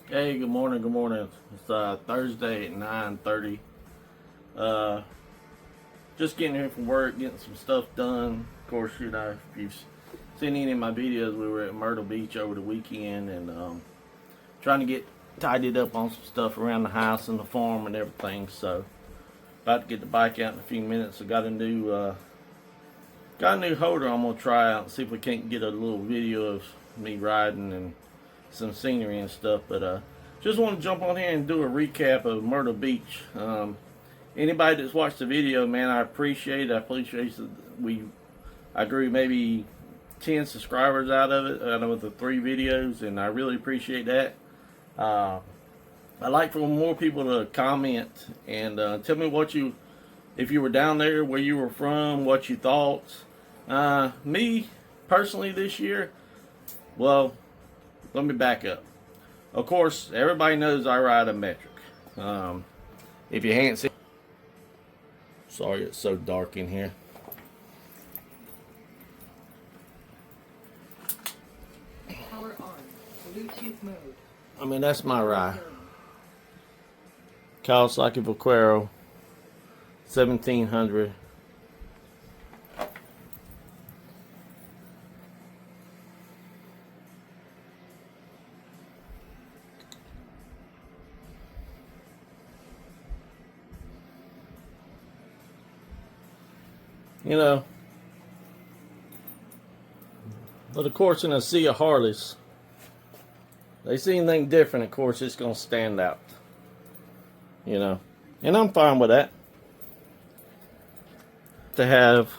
Hey, good morning, good morning. It's Thursday at 9:30. Uh, just getting here from work, getting some stuff done. Of course, if you've seen any of my videos, we were at Myrtle Beach over the weekend and trying to get tidied up on some stuff around the house and the farm and everything. So, about to get the bike out in a few minutes. I got a new holder I'm gonna try out and see if we can't get a little video of me riding and some scenery and stuff. But just want to jump on here and do a recap of Myrtle Beach. Anybody that's watched the video, man, I appreciate it. I appreciate I grew maybe 10 subscribers out of the 3 videos, and I really appreciate that. I like for more people to comment and tell me if you were down there, where you were from, what you thought. Me personally this year, well, let me back up. Of course, everybody knows I ride a metric. If you haven't seen, sorry, it's so dark in here. Power on. Bluetooth mode. I mean, that's my ride. Kawasaki Vaquero 1700. You know, but of course, in a sea of Harleys, they see anything different, of course, it's going to stand out. You know, and I'm fine with that. To have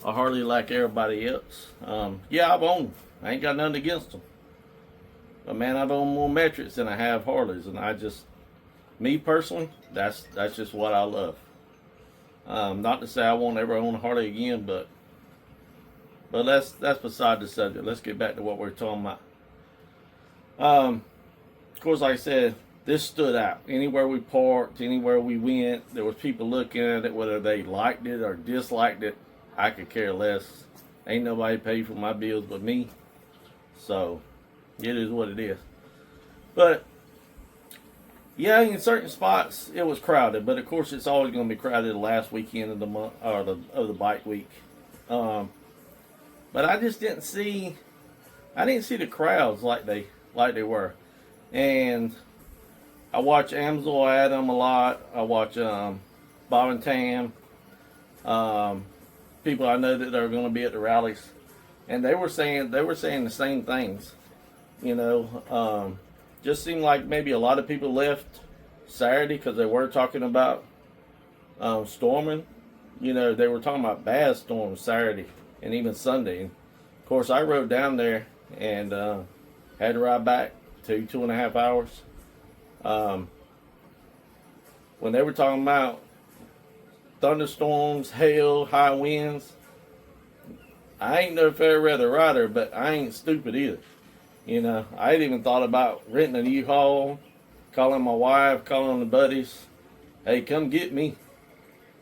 a Harley like everybody else. Yeah, I've owned them. I ain't got nothing against them. But man, I've owned more metrics than I have Harleys, and me personally, that's just what I love. Not to say I won't ever own a Harley again, but that's beside the subject. Let's get back to what we're talking about. Of course, like I said, this stood out. Anywhere we parked, anywhere we went, there was people looking at it, whether they liked it or disliked it. I could care less. Ain't nobody paid for my bills but me. So, it is what it is. But yeah, in certain spots it was crowded, but of course it's always going to be crowded the last weekend of the month or of the bike week. But I just didn't see the crowds like they were, and I watch Amsel Adam a lot. I watch Bob and Tam, people I know that are going to be at the rallies, and they were saying the same things. You know, just seemed like maybe a lot of people left Saturday because they were talking about storming. You know, they were talking about bad storms Saturday and even Sunday. And of course, I rode down there and had to ride back 2.5 hours. When they were talking about thunderstorms, hail, high winds, I ain't no fair weather rider, but I ain't stupid either. You know, I ain't even thought about renting a U-Haul, calling my wife, calling the buddies, hey, come get me.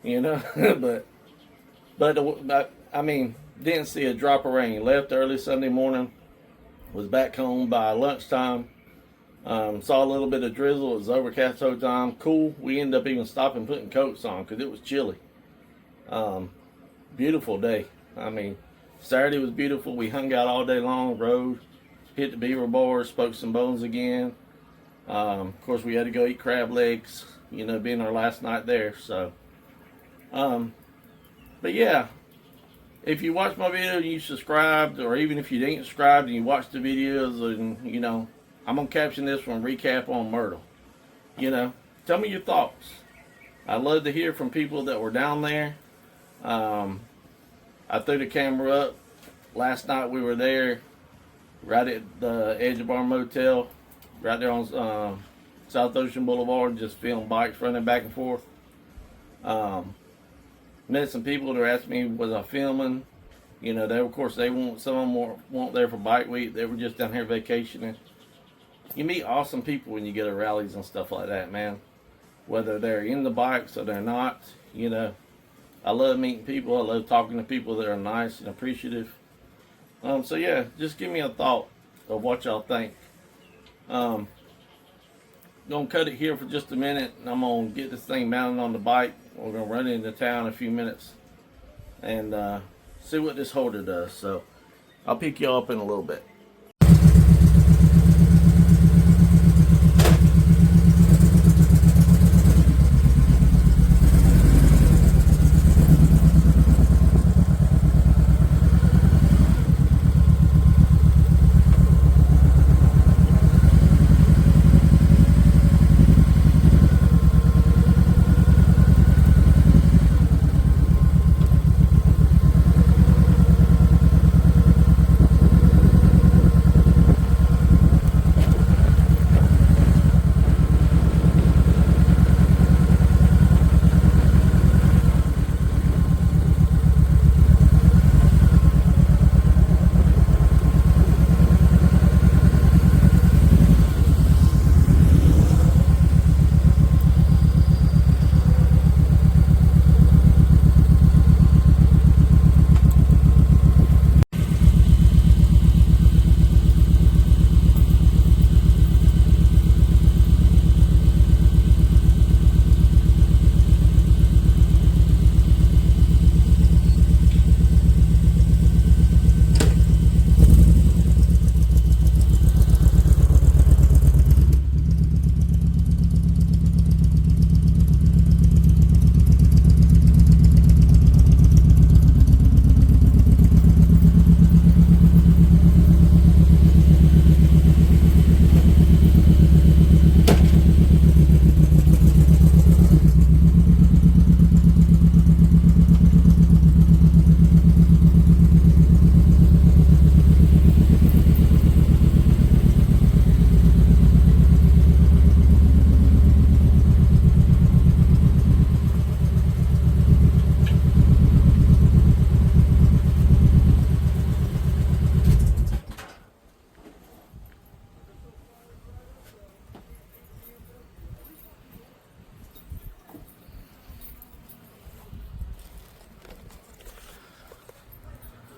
You know, but I mean, didn't see a drop of rain. Left early Sunday morning, was back home by lunchtime. Saw a little bit of drizzle. It was overcast whole time. Cool. We ended up even stopping putting coats on because it was chilly. Beautiful day. I mean, Saturday was beautiful. We hung out all day long, rode, hit the beaver bars, spoke some bones again. Of course, we had to go eat crab legs, you know, being our last night there. So, but yeah, if you watch my video and you subscribed, or even if you didn't subscribe and you watched the videos, and you know, I'm gonna caption this one recap on Myrtle. You know, tell me your thoughts. I'd love to hear from people that were down there. I threw the camera up last night. We were there, right at the edge of our motel, right there on South Ocean Boulevard, just filmed bikes running back and forth. Met some people that asked me, was I filming? You know, of course, some of them weren't there for bike week. They were just down here vacationing. You meet awesome people when you get to rallies and stuff like that, man. Whether they're in the bikes or they're not, you know. I love meeting people. I love talking to people that are nice and appreciative. So yeah, just give me a thought of what y'all think. Gonna cut it here for just a minute. I'm gonna get this thing mounted on the bike. We're gonna run into town in a few minutes and see what this holder does. So I'll pick you up in a little bit.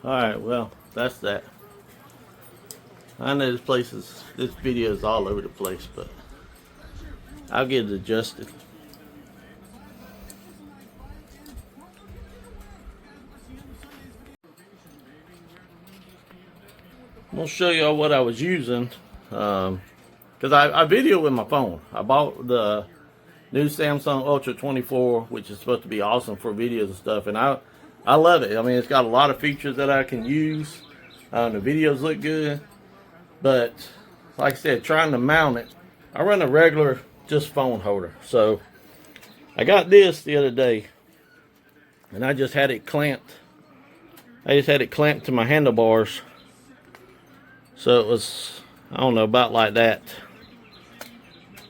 Alright, well, that's that. I know this video is all over the place, but I'll get it adjusted. I'm going to show y'all what I was using, because I video with my phone. I bought the new Samsung Ultra 24, which is supposed to be awesome for videos and stuff, and I love it. I mean, it's got a lot of features that I can use. The videos look good, but like I said, trying to mount it, I run a regular just phone holder. So I got this the other day, and I just had it clamped. I just had it clamped to my handlebars, so it was, I don't know, about like that.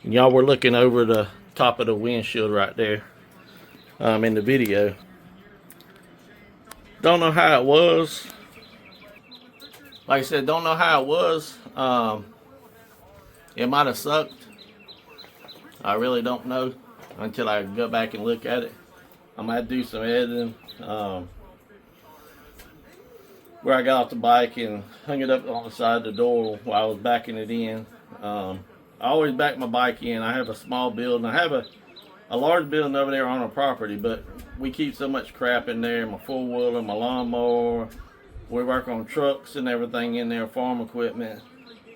And y'all were looking over the top of the windshield right there in the video. Don't know how it was. Like I said, don't know how it was. It might have sucked. I really don't know until I go back and look at it. I might do some editing. Where I got off the bike and hung it up on the side of the door while I was backing it in. I always back my bike in. I have a small building. I have a large building over there on our property, but we keep so much crap in there. My four-wheeler, my lawnmower. We work on trucks and everything in there, farm equipment.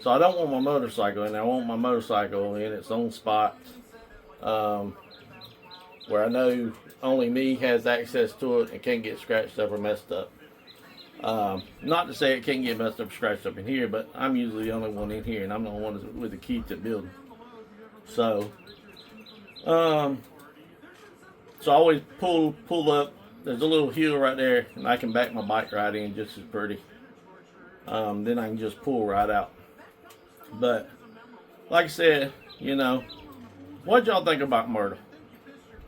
So I don't want my motorcycle in there. I want my motorcycle in its own spot, where I know only me has access to it and can't get scratched up or messed up. Not to say it can't get messed up or scratched up in here, but I'm usually the only one in here, and I'm the only one with the key to the building. So I always pull up. There's a little hill right there, and I can back my bike right in just as pretty. Then I can just pull right out. But like I said, you know, what y'all think about Myrtle?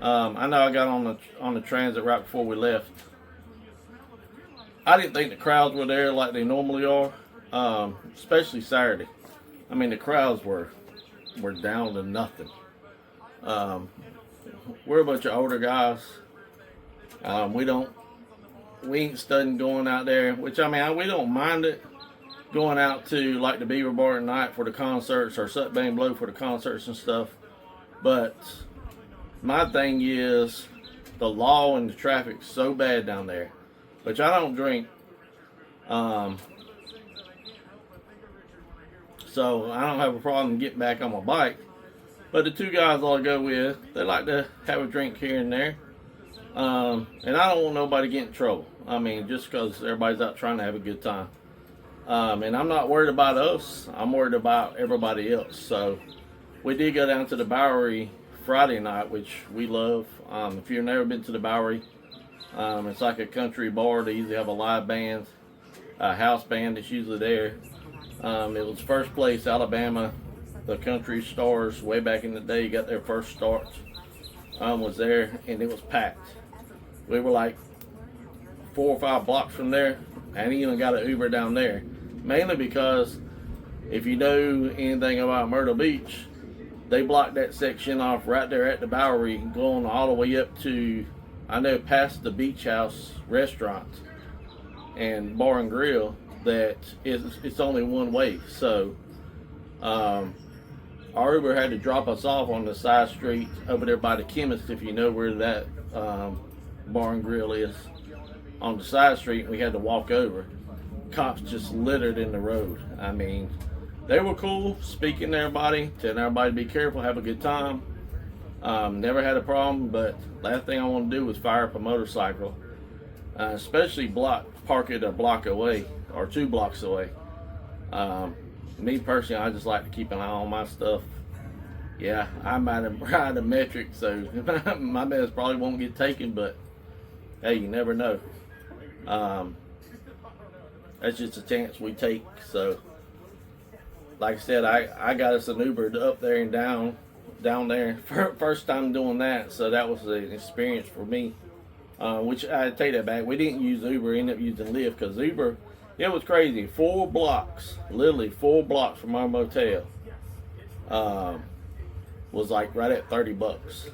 I know I got on the transit right before we left. I didn't think the crowds were there like they normally are, especially Saturday. I mean, the crowds were down to nothing. We're a bunch of older guys. We ain't studying going out there, which I mean, we don't mind it, going out to like the Beaver Bar at night for the concerts or Suck Bang Blow for the concerts and stuff. But my thing is the law and the traffic's so bad down there. Which I don't drink. So I don't have a problem getting back on my bike. But the two guys I'll go with, they like to have a drink here and there. And I don't want nobody to get in trouble. I mean, just because everybody's out trying to have a good time. And I'm not worried about us. I'm worried about everybody else. So we did go down to the Bowery Friday night, which we love. If you've never been to the Bowery, it's like a country bar. They usually have a live band, a house band that's usually there. It was first place Alabama, the country stars way back in the day got their first start. Was there, and it was packed. We were like 4 or 5 blocks from there, and even got an Uber down there. Mainly because if you know anything about Myrtle Beach, they blocked that section off right there at the Bowery, going all the way up to, I know, past the Beach House restaurant and bar and grill, that it's only one way. So our Uber had to drop us off on the side street over there by the chemist, if you know where that bar and grill is, on the side street. We had to walk over. Cops just littered in the road. I mean, they were cool, speaking to everybody, telling everybody to be careful, have a good time. Never had a problem, but last thing I want to do was fire up a motorcycle, especially park it a block away or 2 blocks away. Me personally, I just like to keep an eye on my stuff. Yeah, I might have ride a metric, so my meds probably won't get taken, but hey, you never know. That's just a chance we take. So like I said, I got us an Uber up there and down there. First time doing that, so that was an experience for me. Which I take that back. We didn't use Uber, ended up using Lyft, because Uber, it was crazy. 4 blocks, literally 4 blocks from our motel, was like right at $30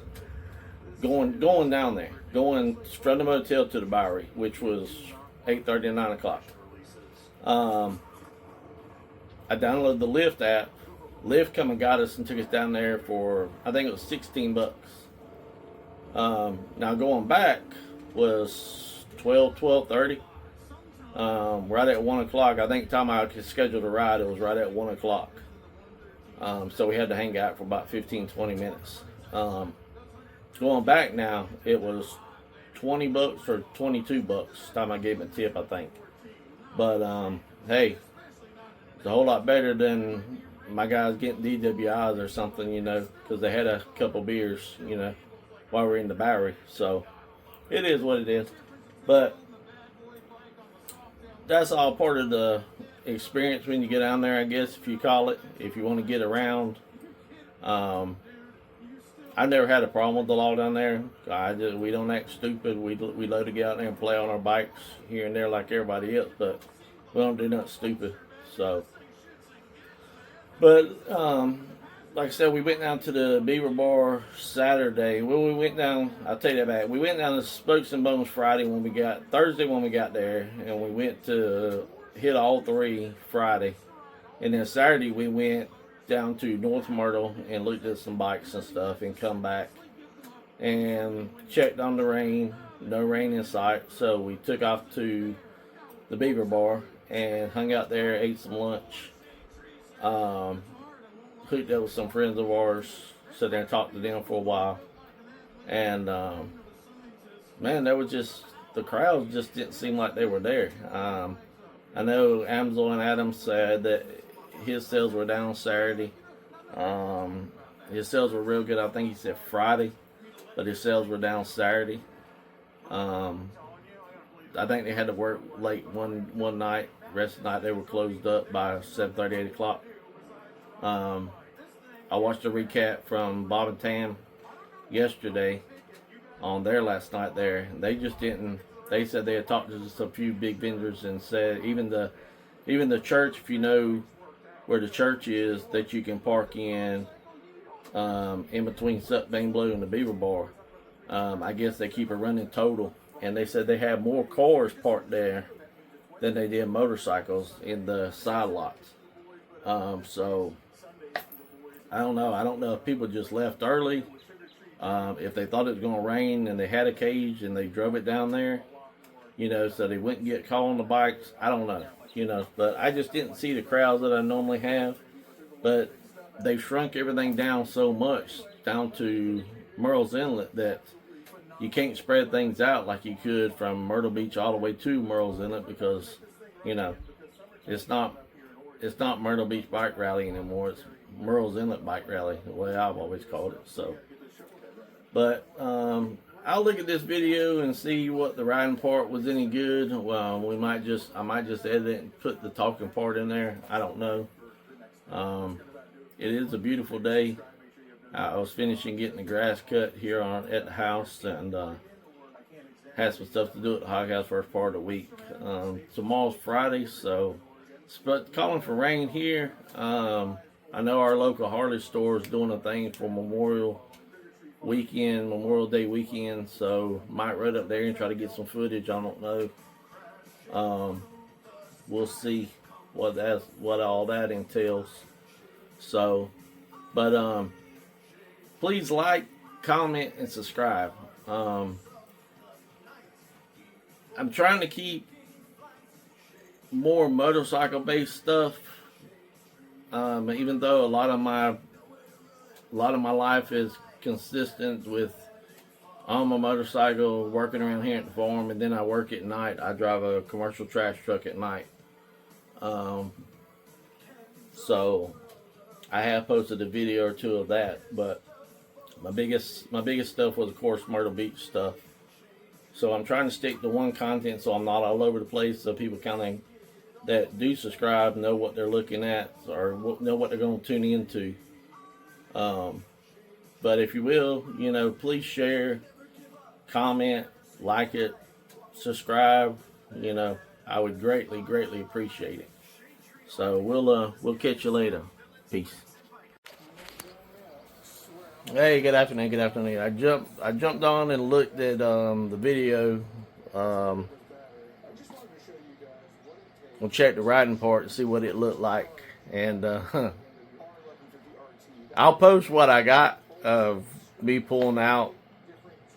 going down there, going from the motel to the Bowery, which was 8:30 to 9 o'clock. I downloaded the Lyft app. Lyft come and got us and took us down there for, I think it was $16. Now going back was 12:30. Right at 1 o'clock. I think the time I could schedule a ride, it was right at 1 o'clock. So we had to hang out for about 15-20 minutes. Going back now, it was $20 or $22. Time I gave him a tip, I think. But hey, it's a whole lot better than my guys getting DWIs or something, you know, because they had a couple beers, you know, while we're in the Bowery. So it is what it is. But that's all part of the experience when you get down there, I guess, if you call it, if you want to get around. I never had a problem with the law down there. We don't act stupid. We love to get out there and play on our bikes here and there like everybody else, but we don't do nothing stupid. So, but like I said, we went down to the Beaver Bar Saturday. Well, we went down, I'll tell you that back. We went down to Spokes and Bones Thursday when we got there, and we went to hit all 3 Friday. And then Saturday we went down to North Myrtle and looked at some bikes and stuff and come back and checked on the rain. No rain in sight, so we took off to the Beaver Bar and hung out there, ate some lunch. Hooked up with some friends of ours, sat there and talked to them for a while. And man, there was just, the crowds just didn't seem like they were there. I know Amsel and Adams said that his sales were down Saturday. His sales were real good. I think he said Friday, but his sales were down Saturday. I think they had to work late one night. The rest of the night they were closed up by 7:30, 8 o'clock. I watched a recap from Bob and Tam yesterday on their last night there. They just didn't. They said they had talked to just a few big vendors and said even the church, if you know where the church is, that you can park in between Suck Bang Blue and the Beaver Bar. I guess they keep a running total, and they said they have more cars parked there than they did motorcycles in the side lots. So I don't know. I don't know if people just left early, if they thought it was going to rain and they had a cage and they drove it down there, you know, so they wouldn't get caught on the bikes. I don't know, you know, but I just didn't see the crowds that I normally have. But they've shrunk everything down so much, down to Myrtle's Inlet, that you can't spread things out like you could from Myrtle Beach all the way to Myrtle's Inlet, because, you know, it's not Myrtle Beach Bike Rally anymore. It's Myrtle's Inlet Bike Rally, the way I've always called it. So, but I'll look at this video and see what the riding part was any good. Well, I might just edit it and put the talking part in there. I don't know. It is a beautiful day. I was finishing getting the grass cut here at the house, and had some stuff to do at the hog house first part of the week. Tomorrow's Friday, so but calling for rain here. I know our local Harley store is doing a thing for Memorial Day weekend, so might ride up there and try to get some footage. I don't know. We'll see what all that entails. So, but please like, comment, and subscribe. I'm trying to keep more motorcycle based stuff, even though a lot of my life is consistent with on my motorcycle, working around here at the farm, and then I work at night. I drive a commercial trash truck at night. So I have posted a video or two of that, but my biggest stuff was, of course, Myrtle Beach stuff. So I'm trying to stick to one content, so I'm not all over the place, so people kind of that do subscribe know what they're looking at, or know what they're going to tune into. But if you will, you know, please share, comment, like it, subscribe. You know, I would greatly appreciate it. So we'll catch you later. Peace. Hey, good afternoon. I jumped on and looked at the video. We'll check the riding part and see what it looked like, and I'll post what I got of me pulling around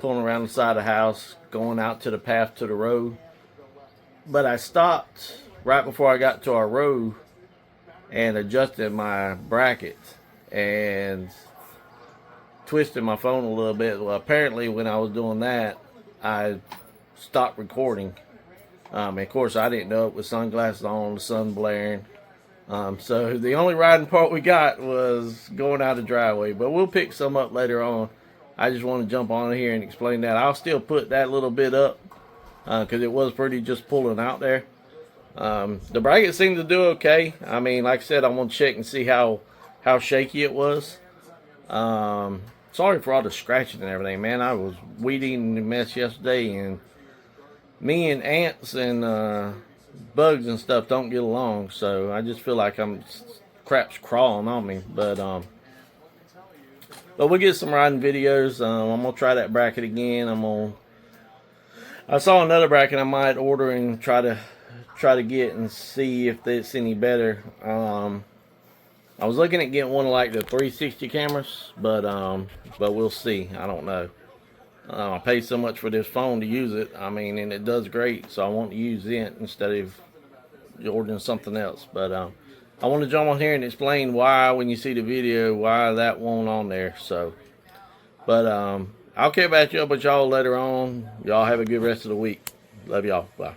the side of the house, going out to the path to the road. But I stopped right before I got to our road and adjusted my bracket and twisted my phone a little bit. Well, apparently when I was doing that, I stopped recording. Of course, I didn't know it with sunglasses on, the sun blaring. So the only riding part we got was going out the driveway, but we'll pick some up later on. I just want to jump on here and explain that. I'll still put that little bit up because it was pretty just pulling out there. The bracket seemed to do okay. I mean, like I said, I want to check and see how shaky it was. Sorry for all the scratching and everything, man. I was weeding the mess yesterday, and me and ants and bugs and stuff don't get along, so I just feel like crap's crawling on me. But we'll get some riding videos. I'm gonna try that bracket again. I saw another bracket I might order and try to get and see if it's any better. I was looking at getting one of like the 360 cameras, but we'll see. I don't know. I paid so much for this phone to use it. I mean, and it does great, so I want to use it instead of ordering something else. But I want to jump on here and explain why, when you see the video, why that won't on there. So, but I'll catch back up with y'all later on. Y'all have a good rest of the week. Love y'all. Bye.